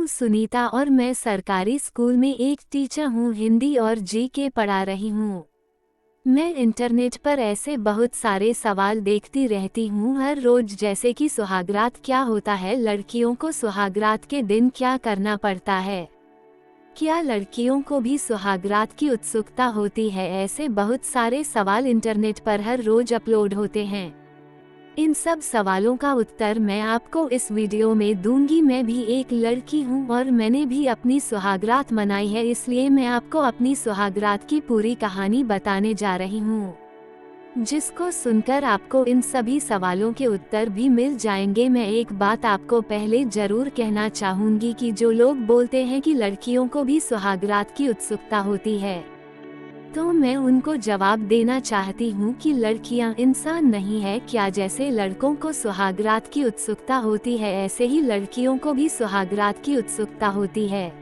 हूँ सुनीता और मैं सरकारी स्कूल में एक टीचर हूँ। हिंदी और जीके पढ़ा रही हूँ। मैं इंटरनेट पर ऐसे बहुत सारे सवाल देखती रहती हूँ हर रोज, जैसे कि सुहागरात क्या होता है, लड़कियों को सुहागरात के दिन क्या करना पड़ता है, क्या लड़कियों को भी सुहागरात की उत्सुकता होती है। ऐसे बहुत सारे सवाल इंटरनेट पर हर रोज अपलोड होते हैं। इन सब सवालों का उत्तर मैं आपको इस वीडियो में दूंगी। मैं भी एक लड़की हूँ और मैंने भी अपनी सुहागरात मनाई है, इसलिए मैं आपको अपनी सुहागरात की पूरी कहानी बताने जा रही हूँ, जिसको सुनकर आपको इन सभी सवालों के उत्तर भी मिल जाएंगे। मैं एक बात आपको पहले जरूर कहना चाहूँगी कि जो लोग बोलते हैं कि लड़कियों को भी सुहागरात की उत्सुकता होती है, तो मैं उनको जवाब देना चाहती हूँ कि लड़कियाँ इंसान नहीं है क्या। जैसे लड़कों को सुहागरात की उत्सुकता होती है, ऐसे ही लड़कियों को भी सुहागरात की उत्सुकता होती है,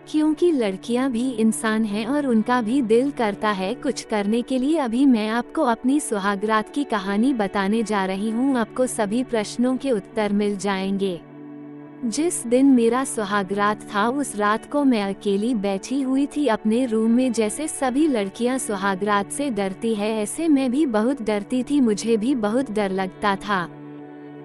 क्योंकि लड़कियाँ भी इंसान हैं और उनका भी दिल करता है कुछ करने के लिए। अभी मैं आपको अपनी सुहागरात की कहानी बताने जा रही हूँ। आपको सभी प्रश्नों के उत्तर मिल जाएंगे। जिस दिन मेरा सुहागरात था, उस रात को मैं अकेली बैठी हुई थी अपने रूम में। जैसे सभी लड़कियां सुहागरात से डरती है, ऐसे मैं भी बहुत डरती थी। मुझे भी बहुत डर लगता था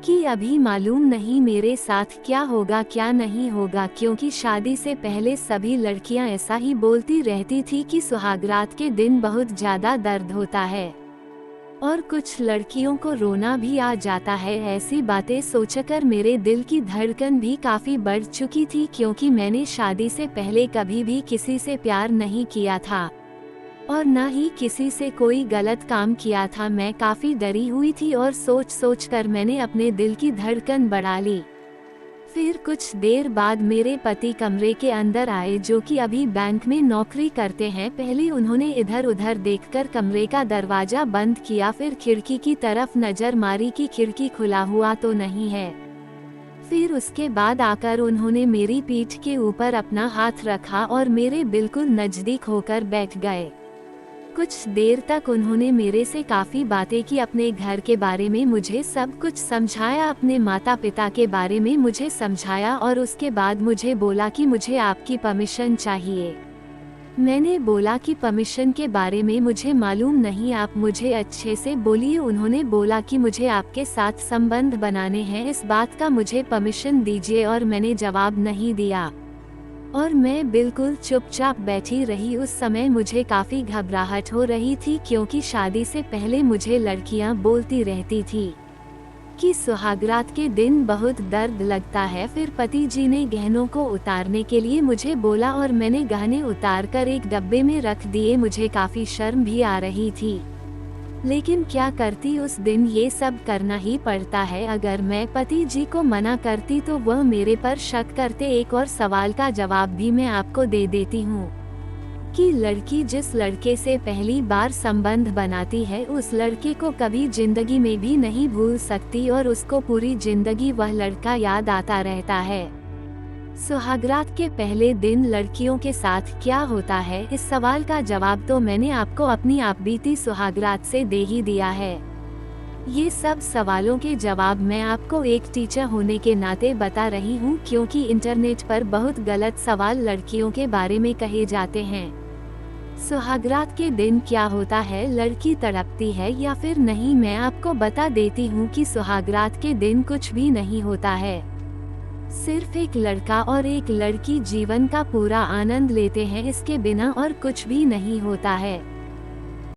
कि अभी मालूम नहीं मेरे साथ क्या होगा क्या नहीं होगा, क्योंकि शादी से पहले सभी लड़कियां ऐसा ही बोलती रहती थी कि सुहागरात के दिन बहुत ज्यादा दर्द होता है और कुछ लड़कियों को रोना भी आ जाता है। ऐसी बातें सोचकर मेरे दिल की धड़कन भी काफी बढ़ चुकी थी, क्योंकि मैंने शादी से पहले कभी भी किसी से प्यार नहीं किया था और न ही किसी से कोई गलत काम किया था। मैं काफी डरी हुई थी और सोच कर मैंने अपने दिल की धड़कन बढ़ा ली। फिर कुछ देर बाद मेरे पति कमरे के अंदर आए, जो कि अभी बैंक में नौकरी करते हैं। पहले उन्होंने इधर उधर देखकर कमरे का दरवाजा बंद किया, फिर खिड़की की तरफ नजर मारी कि खिड़की खुला हुआ तो नहीं है। फिर उसके बाद आकर उन्होंने मेरी पीठ के ऊपर अपना हाथ रखा और मेरे बिल्कुल नजदीक होकर बैठ गए। कुछ देर तक उन्होंने मेरे से काफ़ी बातें की, अपने घर के बारे में मुझे सब कुछ समझाया, अपने माता पिता के बारे में मुझे समझाया और उसके बाद मुझे बोला कि मुझे आपकी परमिशन चाहिए। मैंने बोला कि परमिशन के बारे में मुझे मालूम नहीं, आप मुझे अच्छे से बोलिए। उन्होंने बोला कि मुझे आपके साथ संबंध बनाने हैं, इस बात का मुझे परमिशन दीजिए। और मैंने जवाब नहीं दिया और मैं बिल्कुल चुपचाप बैठी रही। उस समय मुझे काफ़ी घबराहट हो रही थी, क्योंकि शादी से पहले मुझे लड़कियां बोलती रहती थी कि सुहागरात के दिन बहुत दर्द लगता है। फिर पति जी ने गहनों को उतारने के लिए मुझे बोला और मैंने गहने उतारकर एक डब्बे में रख दिए। मुझे काफ़ी शर्म भी आ रही थी, लेकिन क्या करती, उस दिन ये सब करना ही पड़ता है। अगर मैं पति जी को मना करती तो वह मेरे पर शक करते। एक और सवाल का जवाब भी मैं आपको दे देती हूँ कि लड़की जिस लड़के से पहली बार संबंध बनाती है, उस लड़के को कभी जिंदगी में भी नहीं भूल सकती और उसको पूरी जिंदगी वह लड़का याद आता रहता है। सुहागरात के पहले दिन लड़कियों के साथ क्या होता है, इस सवाल का जवाब तो मैंने आपको अपनी आप बीती सुहागरात से दे ही दिया है। ये सब सवालों के जवाब मैं आपको एक टीचर होने के नाते बता रही हूँ, क्योंकि इंटरनेट पर बहुत गलत सवाल लड़कियों के बारे में कहे जाते हैं। सुहागरात के दिन क्या होता है, लड़की तड़पती है या फिर नहीं, मैं आपको बता देती हूँ कि सुहागरात के दिन कुछ भी नहीं होता है। सिर्फ एक लड़का और एक लड़की जीवन का पूरा आनंद लेते हैं, इसके बिना और कुछ भी नहीं होता है।